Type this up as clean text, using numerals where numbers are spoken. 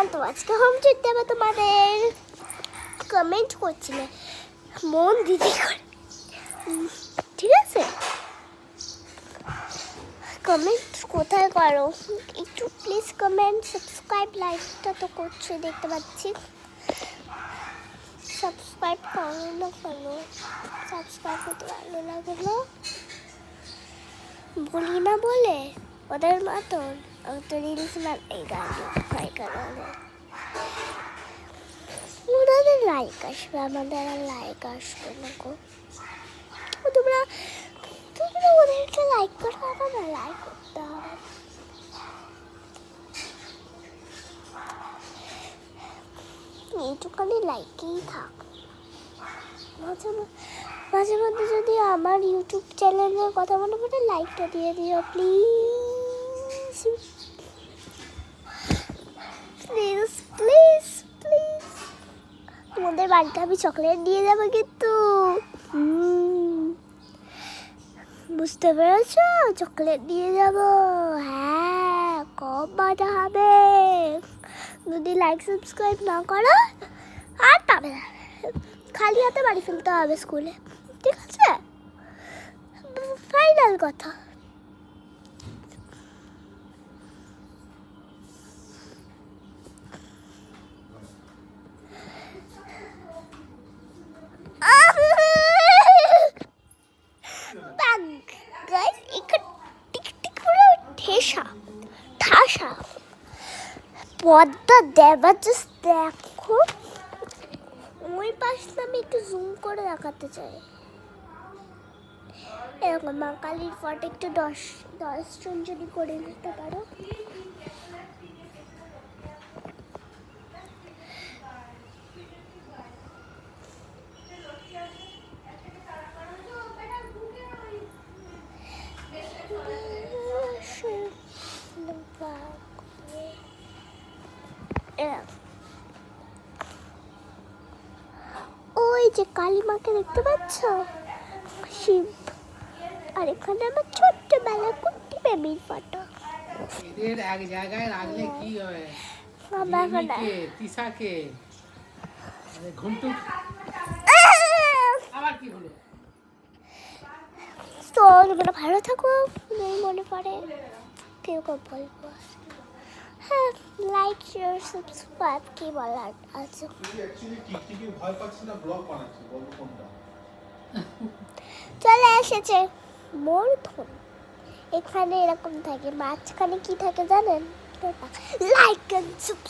Everyone, তো আজকে home treat দেবে তোমাদের। কমেন্ট করছিলে মন দিদি করে, ঠিক আছে? কমেন্ট কোথায় করো একটু প্লিজ কমেন্ট, সাবস্ক্রাইব, লাইকটা তো করছো দেখতে পাচ্ছি। সাবস্ক্রাইব করো না কেন? সাবস্ক্রাইব করতে ভালো লাগে না, বলি না বলে ওদের মতন। তো রিলস এই গান হয় কারণে ওদের লাইক আসবে, আমাদের আর লাইক আসবে না গো। তোমরা তোমরা ওদেরকে লাইক করে হবে না, লাইক করতে হবে। এইটুখানি লাইকেই থাক। মাঝে মাঝে মধ্যে যদি আমার ইউটিউব চ্যানেলের কথা মনে পড়ে লাইকটা দিয়ে দিও প্লিজ প্লিজ প্লিজ প্লিজ। তোমাদের বাড়িতে আমি চকলেট দিয়ে যাবো কিন্তু, বুঝতে পেরেছ? চকলেট দিয়ে যাব, হ্যাঁ খুব মজা হবে। যদি লাইক সাবস্ক্রাইব না করো আর পাবে না, খালি হাতে বাড়ি ফেলতে হবে স্কুলে, ঠিক আছে? ফাইনাল কথা। পদ্মা দেবা জাস্ট দেখো, ওই পাশটা আমি একটু জুম করে দেখাতে চাই। এরকম মা কালীর ফটো একটু 10 জন যদি করে নিতে পারো। ওই যে কালী মাকে দেখতে পাচ্ছ, শিব, আর এখানে আমার ছোট্টবেলা কুটি বেবির ফটো। এদের এক জায়গায় রাখলে কি হয়? তিশাকে ঘুমটু আবার কি হলো? তো তোমরা ভালো থাকো, মনে পড়ে কেউ কেউ বলবো। হ্যাঁ, লাইক শেয়ার সাবস্ক্রাইব কি বলার আছে। চলে এসেছে মূর্ধন, এখানে এরকম থাকে, মাঝখানে কি থাকে জানেন? Like and subscribe.